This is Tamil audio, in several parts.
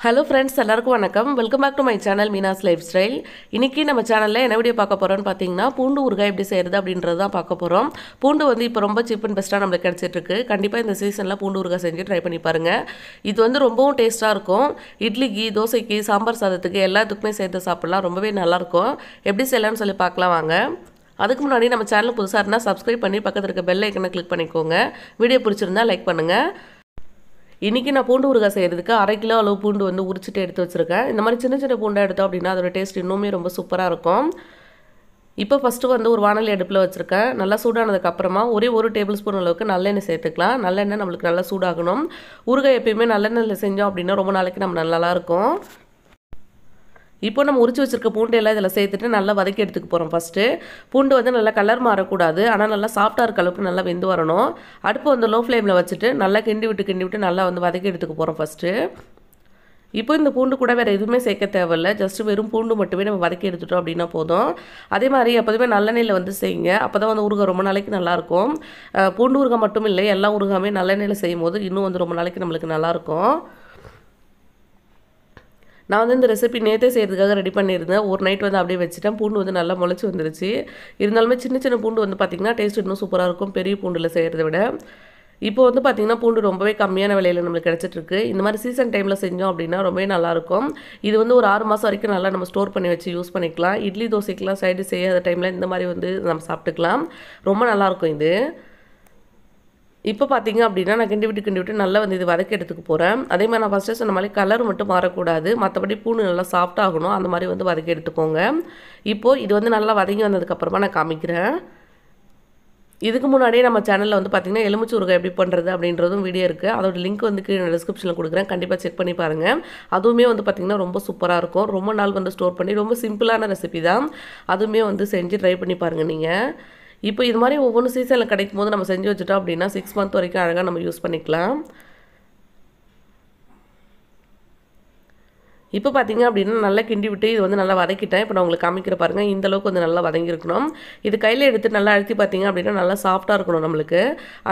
Hello friends, எல்லாருக்கும் வணக்கம். Welcome back to my channel Meenas lifestyle. இன்னைக்கு நம்ம சேனல்ல என்ன வீடியோ பார்க்க போறோம்னு பாத்தீங்கன்னா பூண்டு ஊறுகாய் எப்படி செய்யறது அப்படின்றது தான் பார்க்க போறோம். பூண்டு வந்து இப்போ ரொம்ப சீப் அண்ட் பெஸ்டா நமக்கு கிடைச்சிட்டு இருக்கு. கண்டிப்பா இந்த சீசன்ல பூண்டு ஊறுகாய் செஞ்சு ட்ரை பண்ணி பாருங்க. இது வந்து ரொம்பவும் டேஸ்டா இருக்கும். இட்லிக்கு, தோசைக்கு, சாம்பார் சாதத்துக்கு எல்லாத்துக்குமே சேர்த்து சாப்பிடலாம். ரொம்பவே நல்லா இருக்கும். எப்படி செய்யலாம்னு சொல்லி பார்க்கலாம் வாங்க. அதுக்கு முன்னாடி நம்ம சேனல் புதுசா இருந்தா Subscribe பண்ணி பக்கத்துல இருக்க பெல் ஐகானை கிளிக் பண்ணிக்கோங்க. வீடியோ பிடிச்சிருந்தா லைக் பண்ணுங்க. இன்றைக்கி நான் பூண்டு ஊறுகாய் செய்கிறதுக்கு 1/2 கிலோ அளவு பூண்டு வந்து உரிச்சிட்டு எடுத்து வச்சுருக்கேன். இந்த மாதிரி சின்ன சின்ன பூண்டாக எடுத்தோம் அப்படின்னா அதோட டேஸ்ட் இன்னுமே ரொம்ப சூப்பராக இருக்கும். இப்போ ஃபஸ்ட்டு வந்து ஒரு வானொலி அடுப்பில் வச்சுருக்கேன். நல்லா சூடானதுக்கப்புறமா ஒரே 1 டேபிள் ஸ்பூன் அளவுக்கு நல்லெண்ணெய் சேர்த்துக்கலாம். நல்லெண்ணெய் நம்மளுக்கு நல்லா சூடாகணும். ஊறுகாய் எப்பயுமே நல்லெண்ணெயில் செஞ்சோம் அப்படின்னா ரொம்ப நாளைக்கு நம்ம நல்லாயிருக்கும். இப்போ நம்ம உரிச்சு வச்சிருக்க பூண்டு எல்லாம் இதில் சேர்த்துட்டு நல்லா வதக்கி எடுத்துக்க போகிறோம். ஃபஸ்ட்டு பூண்டு வந்து நல்லா கலர் மாறக்கூடாது, ஆனால் நல்லா சாஃப்டாக இருக்க அளவுக்கு நல்லா வெந்து வரணும். அடுப்பு வந்து லோ ஃப்ளேமில் வச்சுட்டு நல்லா கிண்டி விட்டு நல்லா வந்து வதக்கி எடுத்துக்க போகிறோம் ஃபஸ்ட்டு. இப்போ இந்த பூண்டு கூட வேறு எதுவுமே சேர்க்க தேவையில்லை, ஜஸ்ட் வெறும் பூண்டு மட்டுமே நம்ம வதக்கி எடுத்துட்டோம் அப்படின்னா போதும். அதே மாதிரி எப்போதுமே நல்லெண்ணெயில் வந்து செய்யுங்க, அப்போ தான் வந்து ஊறுகாய் ரொம்ப நாளைக்கு நல்லாயிருக்கும். பூண்டு ஊறுகாய் மட்டும் இல்லை, எல்லா ஊறுகாயுமே நல்லெண்ணெயில் செய்யும் போது இன்னும் வந்து ரொம்ப நாளைக்கு நம்மளுக்கு நல்லாயிருக்கும். நான் வந்து இந்த ரெசிபி நேற்றே செய்கிறதுக்காக ரெடி பண்ணியிருந்தேன். ஒரு நைட் வந்து அப்படியே வச்சுட்டேன். பூண்டு வந்து நல்லா முளைச்சி வந்துருச்சு. இருந்தாலுமே சின்ன சின்ன பூண்டு வந்து பார்த்திங்கன்னா டேஸ்ட் இன்னும் சூப்பராக இருக்கும் பெரிய பூண்டில் செய்கிறத விட. இப்போ வந்து பார்த்திங்கன்னா பூண்டு ரொம்பவே கம்மியான விலையில் நம்மளுக்கு கிடச்சிட்ருக்கு. இந்த மாதிரி சீசன் டைமில் செஞ்சோம் அப்படின்னா ரொம்பவே நல்லாயிருக்கும். இது வந்து ஒரு 6 மாதம் வரைக்கும் நல்லா நம்ம ஸ்டோர் பண்ணி வச்சு யூஸ் பண்ணிக்கலாம். இட்லி தோசைக்கெலாம் சைடு செய்யாத டைமில் இந்த மாதிரி வந்து நம்ம சாப்பிட்டுக்கலாம். ரொம்ப நல்லாயிருக்கும் இது. இப்போ பார்த்தீங்க அப்படின்னா நான் கிண்டி விட்டு நல்லா வந்து இது வதக்கி எடுத்துக்க போகிறேன். அதே மாதிரி நான் ஃபஸ்ட்டு சொன்ன மாதிரி கலர் மட்டும் மாறக்கூடாது, மற்றபடி பூண்டு நல்லா சாஃப்டாகணும். அந்த மாதிரி வந்து வதக்கி எடுத்துக்கோங்க. இப்போது இது வந்து நல்லா வதங்கி வந்ததுக்கப்புறமா நான் காமிக்கிறேன். இதுக்கு முன்னாடியே நம்ம சேனலில் வந்து பார்த்திங்கன்னா எலுமிச்சை ஊறுகாய் எப்படி பண்ணுறது அப்படின்றதும் வீடியோ இருக்குது. அதோட லிங்க் வந்து கீழே டிஸ்கிரிப்ஷனில் கொடுக்குறேன், கண்டிப்பாக செக் பண்ணி பாருங்கள். அதுவுமே வந்து பார்த்திங்கன்னா ரொம்ப சூப்பராக இருக்கும். ரொம்ப நாள் வந்து ஸ்டோர் பண்ணி ரொம்ப சிம்பிளான ரெசிபி தான். அதுவுமே வந்து செஞ்சு ட்ரை பண்ணி பாருங்கள் நீங்கள். இப்போ இது மாதிரி ஒவ்வொரு சீசனில் கிடைக்கும் போது நம்ம செஞ்சு வச்சுட்டோம் அப்படின்னா 6 மந்த் வரைக்கும் அழகாக நம்ம யூஸ் பண்ணிக்கலாம். இப்போ பார்த்தீங்க அப்படின்னா நல்லா கிண்டி விட்டு இது வந்து நல்லா வதக்கிட்டேன். இப்போ நான் உங்களுக்கு காமிக்கிற பாருங்கள், இந்த அளவுக்கு வந்து நல்லா வதங்கியிருக்கணும். இது கையில் எடுத்து நல்லா அழுத்தி பார்த்தீங்க அப்படின்னா நல்லா சாஃப்டாக இருக்கணும் நம்மளுக்கு.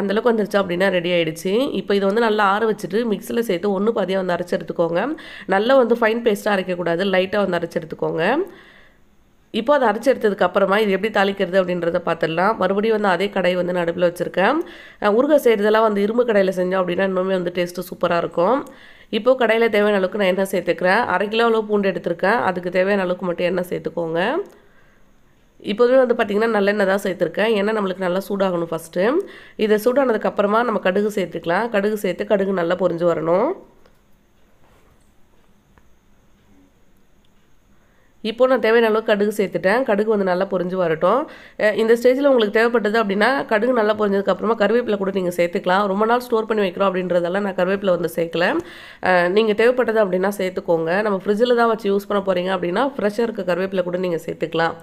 அந்தளவுக்கு வந்துருச்சு அப்படின்னா ரெடி ஆகிடுச்சு. இப்போ இது வந்து நல்லா ஆற வச்சுட்டு மிக்ஸியில் சேர்த்து 1 பாதியாக வந்து அரைச்சி எடுத்துக்கோங்க. நல்லா வந்து ஃபைன் பேஸ்ட்டாக அரைக்கக்கூடாது, லைட்டாக வந்து அரைச்சி எடுத்துக்கோங்க. இப்போ அதை அரைச்சி எடுத்ததுக்கு அப்புறமா இது எப்படி தாளிக்கிறது அப்படின்றத பார்த்துடலாம். மறுபடியும் வந்து அதே கடாய் வந்து நடுவில் வச்சுருக்கேன். ஊறுகாய் செய்கிறதெல்லாம் வந்து இரும்பு கடாயில் செஞ்சோம் அப்படின்னா இன்னுமே வந்து டேஸ்ட்டு சூப்பராக இருக்கும். இப்போது கடாயில் தேவையான அளவுக்கு நான் எண்ணெய் சேர்த்துக்கிறேன். 1/2 கிலோ அளவு பூண்டு எடுத்திருக்கேன், அதுக்கு தேவையான அளவுக்கு மட்டும் எண்ணெய் சேர்த்துக்கோங்க. இப்போதுமே வந்து பார்த்திங்கன்னா நல்லெண்ணெய் தான் சேர்த்துருக்கேன். எண்ணெய் நம்மளுக்கு நல்லா சூடாகணும் ஃபஸ்ட்டு. இதை சூடானதுக்கப்புறமா நம்ம கடுகு சேர்த்துக்கலாம். கடுகு சேர்த்து கடுகு நல்லா பொரிஞ்சு வரணும். இப்போ நான் தேவையான அளவுக்கு கடுகு சேர்த்துட்டேன். கடுகு வந்து நல்லா பொரிஞ்சு வரட்டும். இந்த ஸ்டேஜில் உங்களுக்கு தேவைப்பட்டது அப்படின்னா கடுகு நல்லா பொரிஞ்சதுக்கப்புறமா கருவேப்பிலை கூட நீங்கள் சேர்த்துக்கலாம். ரொம்ப நாள் ஸ்டோர் பண்ணி வைக்கிறோம் அப்படின்றதெல்லாம் நான் கருவேப்பிலை வந்து சேர்க்கல. நீங்கள் தேவைப்பட்டது அப்படின்னா சேர்த்துக்கோங்க. நம்ம ஃப்ரிட்ஜில் தான் வச்சு யூஸ் பண்ண போகிறீங்க அப்படின்னா ஃப்ரெஷ்ஷாக இருக்க கருவேப்பிலை கூட நீங்கள் சேர்த்துக்கலாம்.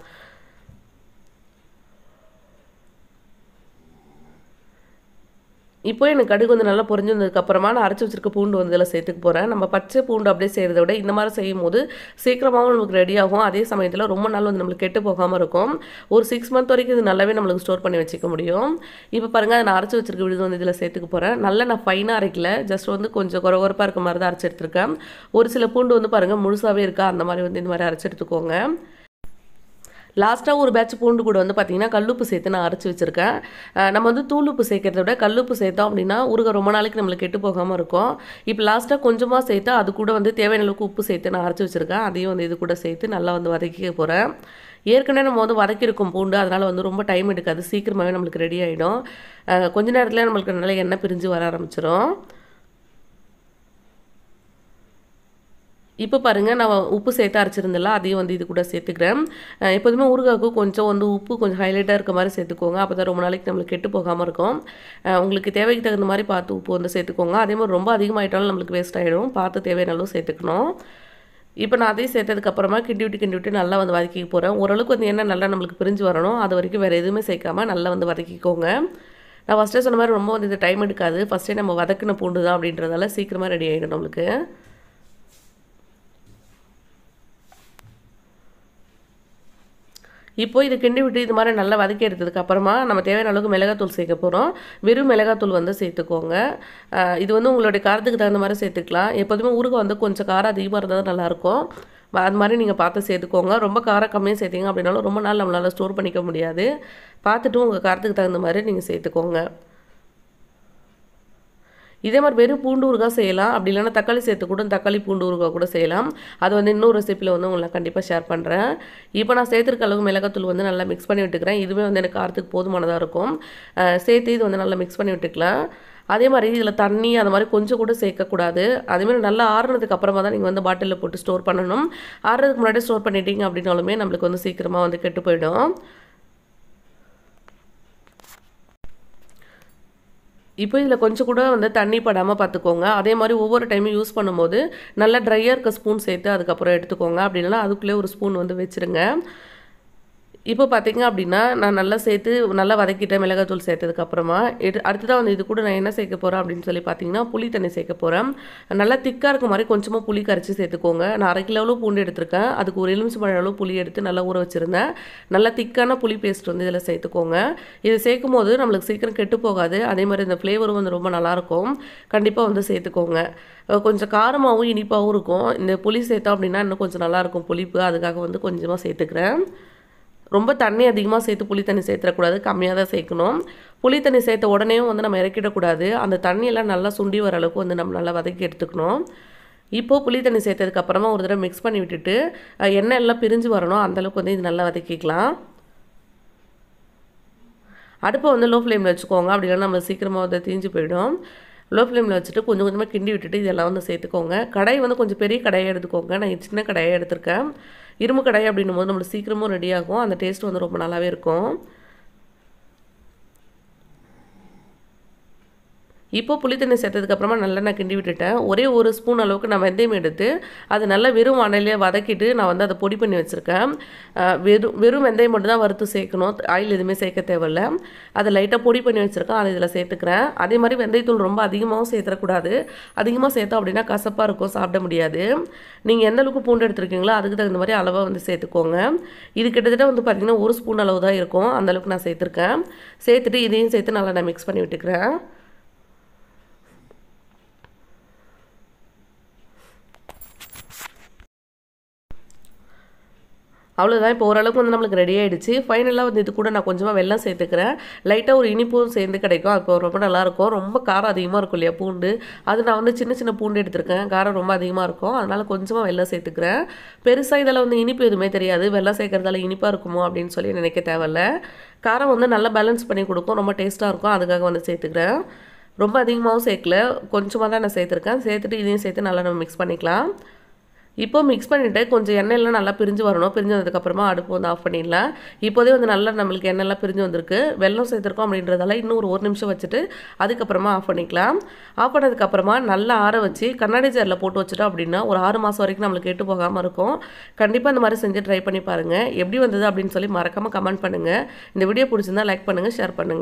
இப்போ எனக்கு கடுகு வந்து நல்லா பொரிஞ்சு வந்ததுக்கப்புறமா நான் அரைச்சி வச்சிருக்க பூண்டு வந்து இதில் சேர்த்துக்க போகிறேன். நம்ம பச்சை பூண்டு அப்படியே செய்கிறத விட இந்த மாதிரி செய்யும் போது சீக்கிரமாகவும் நமக்கு ரெடி ஆகும். அதே சமயத்தில் ரொம்ப நாள் வந்து நம்மளுக்கு கெட்டு போகாமல் இருக்கும். ஒரு 6 மந்த் வரைக்கும் இது நல்லாவே நம்மளுக்கு ஸ்டோர் பண்ணி வச்சுக்க முடியும். இப்போ பாருங்கள், நான் அரைச்சி வச்சிருக்க விழுது வந்து இதில் சேர்த்துக்க போகிறேன். நல்லா நான் ஃபைனாக அரைக்கல, ஜஸ்ட் வந்து கொஞ்சம் குறகுறப்பாக இருக்க மாதிரி தான் அரைச்சி எடுத்துருக்கேன். ஒரு சில பூண்டு வந்து பாருங்கள் முழுசாகவே இருக்கா, அந்த மாதிரி வந்து இந்த மாதிரி அரைச்சி எடுத்துக்கோங்க. லாஸ்ட்டாக ஒரு பேட்ச் பூண்டு கூட வந்து பார்த்திங்கன்னா கல்லுப்பு சேர்த்து நான் அரைச்சி வச்சுருக்கேன். நம்ம வந்து தூளுப்பு சேர்க்கறத விட கல்லுப்பு சேர்த்தோம் அப்படின்னா ஊறுகாய் ரொம்ப நாளைக்கு நம்மளுக்கு கெட்டு போகாமல் இருக்கும். இப்போ லாஸ்ட்டாக கொஞ்சமாக சேர்த்தா அது கூட வந்து தேவையான அளவுக்கு உப்பு சேர்த்து நான் அரைச்சி வச்சுருக்கேன். அதையும் வந்து இது கூட சேர்த்து நல்லா வந்து வதக்கிக்க போகிறேன். ஏற்கனவே நம்ம வந்து வதக்கியிருக்கோம் பூண்டு, அதனால் வந்து ரொம்ப டைம் எடுக்காது, சீக்கிரமாகவே நம்மளுக்கு ரெடி ஆகிடும். கொஞ்ச நேரத்தில் நம்மளுக்கு நல்லா எண்ணெய் பிரிஞ்சு வர ஆரம்பிச்சிடும். இப்போ பாருங்கள், நான் உப்பு சேர்த்து அரைச்சிருந்தல அதையும் வந்து இது கூட சேர்த்துக்கிறேன். எப்போதுமே ஊறுகாய்க்கு கொஞ்சம் வந்து உப்பு கொஞ்சம் ஹைலைட்டாக இருக்க மாதிரி சேர்த்துக்கோங்க. அப்போ தான் ரொம்ப நாளைக்கு நம்மளுக்கு கெட்டு போகாமல் இருக்கும். உங்களுக்கு தேவைக்கு தகுந்த மாதிரி பார்த்து உப்பு வந்து சேர்த்துக்கோங்க. அதே மாதிரி ரொம்ப அதிகமாகிட்டாலும் நம்மளுக்கு வேஸ்ட் ஆகிடும், பார்த்து தேவையான அளவு சேர்த்துக்கணும். இப்போ நான் அதையும் சேர்த்ததுக்கப்புறமா கிண்டி விட்டு நல்லா வந்து வதக்கிக்க போகிறேன். ஓரளவுக்கு வந்து எண்ணெய் நல்லா நம்மளுக்கு பிரிஞ்சு வரணும், அது வரைக்கும் வேறு எதுவுமே சேர்க்காமல் நல்லா வந்து வதக்கிக்கோங்க. நான் ஃபஸ்ட்டே சொன்ன மாதிரி ரொம்ப வந்து இது டைம் எடுக்காது, ஃபஸ்ட்டே நம்ம வதக்கின பூண்டு தான் அப்படின்றதால சீக்கிரமாக ரெடி ஆகிடும் நம்மளுக்கு. இப்போ இது கிண்டி விட்டு இது மாதிரி நல்லா வதக்கி எடுத்ததுக்கு அப்புறமா நம்ம தேவையான அளவுக்கு மிளகாத்தூள் சேர்க்க போகிறோம். வெறும் மிளகாத்தூள் வந்து சேர்த்துக்கோங்க. இது வந்து உங்களுடைய காரத்துக்கு தகுந்த மாதிரி சேர்த்துக்கலாம். எப்போதுமே ஊறுகாய் வந்து கொஞ்சம் காரம் அதிகமாக இருந்தால் நல்லாயிருக்கும். அது மாதிரி நீங்கள் பார்த்து சேர்த்துக்கோங்க. ரொம்ப காரம் கம்மியாக சேர்த்திங்க அப்படின்னாலும் ரொம்ப நாள் நம்மளால் ஸ்டோர் பண்ணிக்க முடியாது. பார்த்துட்டு உங்கள் காரத்துக்கு தகுந்த மாதிரி நீங்கள் சேர்த்துக்கோங்க. இதே மாதிரி வெறும் பூண்டு ஊறுகாய் செய்யலாம். அப்படி இல்லைன்னா தக்காளி சேர்த்து கூட தக்காளி பூண்டு ஊறுகாய் கூட செய்யலாம். அது வந்து இன்னொரு ரெசிப்பியில் வந்து உங்களை கண்டிப்பாக ஷேர் பண்ணுறேன். இப்போ நான் சேர்த்துருக்க அளவுக்கு மிளகாத்தூள் வந்து நல்லா மிக்ஸ் பண்ணி விட்டுக்கிறேன். இதுவே வந்து எனக்கு காரத்துக்கு போதுமானதாக இருக்கும். சேர்த்து இது வந்து நல்லா மிக்ஸ் பண்ணி விட்டுக்கலாம். அதே மாதிரி இதில் தண்ணி அது மாதிரி கொஞ்சம் கூட சேர்க்கக்கூடாது. அதேமாதிரி நல்லா ஆறுனதுக்கு அப்புறமா தான் நீங்கள் வந்து பாட்டிலில் போட்டு ஸ்டோர் பண்ணணும். ஆறுறதுக்கு முன்னாடி ஸ்டோர் பண்ணிட்டீங்க அப்படின்னாலுமே நம்மளுக்கு வந்து சீக்கிரமாக வந்து கெட்டு போயிடும். இப்போ இதில் கொஞ்சம் கூட வந்து தண்ணி படாமல் பார்த்துக்கோங்க. அதே மாதிரி ஒவ்வொரு டைமும் யூஸ் பண்ணும்போது நல்லா ட்ரையாக இருக்க ஸ்பூன் சேர்த்து அதுக்கப்புறம் எடுத்துக்கோங்க. அப்படி இல்லைனா அதுக்குள்ளே ஒரு ஸ்பூன் வந்து வச்சுருங்க. இப்போ பார்த்தீங்க அப்படின்னா நான் நல்லா சேர்த்து நல்லா வதக்கிட்டேன் மிளகாத்தூள் சேர்த்ததுக்கப்புறமா. அடுத்ததாக வந்து இது கூட நான் என்ன சேர்க்க போகிறேன் அப்படின்னு சொல்லி பார்த்தீங்கன்னா புளி தண்ணி சேர்க்க போகிறேன். நல்லா திக்காக இருக்க மாதிரி கொஞ்சமாக புளி கரைச்சி சேர்த்துக்கோங்க. நான் 1/2 கிலோ அளவு பூண்டு எடுத்திருக்கேன். அதுக்கு ஒரு எலுமிச்சம்பழம் அளவு புளி எடுத்து நல்லா ஊற வச்சுருந்தேன். நல்லா திக்கான புளி பேஸ்ட் வந்து இதில் சேர்த்துக்கோங்க. இது சேர்க்கும் போது நம்மளுக்கு சீக்கிரம் கெட்டு போகாது. அதே மாதிரி இந்த ஃப்ளேவரும் வந்து ரொம்ப நல்லாயிருக்கும். கண்டிப்பாக வந்து சேர்த்துக்கோங்க. கொஞ்சம் காரமாகவும் இனிப்பாகவும் இருக்கும். இந்த புளி சேர்த்தோம் அப்படின்னா இன்னும் கொஞ்சம் நல்லாயிருக்கும் புளிப்பு. அதுக்காக வந்து கொஞ்சமாக சேர்த்துக்கிறேன். ரொம்ப தண்ணி அதிகமாக சேர்த்து புளி தண்ணி சேர்த்துடக்கூடாது. கம்மியாக தான் சேர்க்கணும். புளி தண்ணி சேர்த்த உடனே வந்து நம்ம இறக்கிடக்கூடாது. அந்த தண்ணியெல்லாம் நல்லா சுண்டி வர அளவுக்கு வந்து நம்ம நல்லா வதக்கி எடுத்துக்கணும். இப்போது புளி தண்ணி சேர்த்ததுக்கப்புறமா ஒரு தடவை மிக்ஸ் பண்ணி விட்டுட்டு எண்ணெய் எல்லாம் பிரிஞ்சு வரணும். அந்தளவுக்கு வந்து இது நல்லா வதக்கிக்கலாம். அடுப்பை வந்து லோ ஃப்ளேமில் வச்சுக்கோங்க. அப்படி இல்லைன்னா நம்ம சீக்கிரமாக வந்து தீஞ்சு போயிடும். லோ ஃப்ளேமில் வச்சுட்டு கொஞ்சம் கொஞ்சமாக கிண்டி விட்டுட்டு இதெல்லாம் வந்து சேர்த்துக்கோங்க. கடாய் வந்து கொஞ்சம் பெரிய கடாயை எடுத்துக்கோங்க. நான் சின்ன கடாயை எடுத்திருக்கேன். இரும்பு கடாய் அப்படின்னும் போது நம்மளுக்கு சீக்கிரமும் ரெடி ஆகும். அந்த டேஸ்ட் வந்து ரொம்ப நல்லாவே இருக்கும். இப்போ புளி தண்ணி சேர்த்ததுக்கப்புறமா நல்லா நான் கிண்டி விட்டுட்டேன். ஒரே ஒரு ஸ்பூன் அளவுக்கு நான் வெந்தயம் எடுத்து அது நல்லா வெறும் வானலியாக வதக்கிட்டு நான் வந்து அதை பொடி பண்ணி வச்சுருக்கேன். வெறும் வெந்தயம் மட்டும் தான் வறுத்து சேர்க்கணும். ஆயில் எதுவுமே சேர்க்க தேவையில்ல. அதை லைட்டாக பொடி பண்ணி வச்சுருக்கேன். அதை இதில் சேர்த்துக்கிறேன். அதே மாதிரி வெந்தயத்தூள் ரொம்ப அதிகமாகவும் சேர்த்துடக்கூடாது. அதிகமாக சேர்த்தோம் அப்படின்னா கசப்பாக இருக்கும், சாப்பிட முடியாது. நீங்கள் எந்த அளவுக்கு பூண்டு எடுத்துருக்கீங்களோ அதுக்கு தகுந்த மாதிரி அளவாக வந்து சேர்த்துக்கோங்க. இது கிட்டத்தட்ட வந்து பார்த்திங்கன்னா 1 ஸ்பூன் அளவு தான் இருக்கும். அந்தளவுக்கு நான் சேர்த்துருக்கேன். சேர்த்துட்டு இதையும் சேர்த்து நல்லா நான் மிக்ஸ் பண்ணி விட்டுக்கிறேன். அவ்வளோதான். இப்போ ஓரளவுக்கு வந்து நம்மளுக்கு ரெடி ஆகிடுச்சு. ஃபைனலாக வந்து இது கூட நான் கொஞ்சமாக வெல்லம் சேர்த்துக்கிறேன். லைட்டாக ஒரு இனிப்பும் சேர்ந்து கிடைக்கும். அப்போ ரொம்ப நல்லாயிருக்கும். ரொம்ப காரம் அதிகமாக இருக்கும் இல்லையா பூண்டு. அது நான் வந்து சின்ன சின்ன பூண்டு எடுத்திருக்கேன். காரம் ரொம்ப அதிகமாக இருக்கும். அதனால் கொஞ்சமாக வெல்லம் சேர்த்துக்கிறேன். பெருசாக இதில் வந்து இனிப்பு எதுவுமே தெரியாது. வெல்லம் சேர்க்கறதால இனிப்பாக இருக்குமோ அப்படின்னு சொல்லி நினைக்க தேவையில்ல. காரம் வந்து நல்லா பேலன்ஸ் பண்ணி கொடுக்கும். ரொம்ப டேஸ்ட்டாக இருக்கும். அதுக்காக வந்து சேர்த்துக்கிறேன். ரொம்ப அதிகமாகவும் சேர்க்கல. கொஞ்சமாக தான் நான் சேர்த்துருக்கேன். சேர்த்துட்டு இதையும் சேர்த்து நல்லா நம்ம மிக்ஸ் பண்ணிக்கலாம். இப்போ மிக்ஸ் பண்ணிவிட்டு கொஞ்சம் எண்ணெயெல்லாம் நல்லா பிரிஞ்சு வரணும். பிரிஞ்சு வந்ததுக்கப்புறமா அடுப்பு வந்து ஆஃப் பண்ணிடலாம். இப்போதே வந்து நல்லா நம்மளுக்கு எண்ணெய்லாம் பிரிஞ்சு வந்திருக்கு. வெல்லம் சேர்த்துருக்கோம் அப்படின்றதால இன்னும் ஒரு 1 நிமிஷம் வச்சுட்டு அதுக்கப்புறமா ஆஃப் பண்ணிக்கலாம். ஆஃப் பண்ணதுக்கப்புறமா நல்லா ஆற வச்சு கண்ணாடி ஜாரில் போட்டு வச்சுட்டோம் அப்படின்னா ஒரு 6 மாதம் வரைக்கும் நம்மளுக்கு கெட்டு போகாமல் இருக்கும். கண்டிப்பாக இந்த மாதிரி செஞ்சு ட்ரை பண்ணி பாருங்கள். எப்படி வந்தது அப்படின்னு சொல்லி மறக்காமல் கமெண்ட் பண்ணுங்கள். இந்த வீடியோ பிடிச்சிருந்தா லைக் பண்ணுங்கள், ஷேர் பண்ணுங்கள்.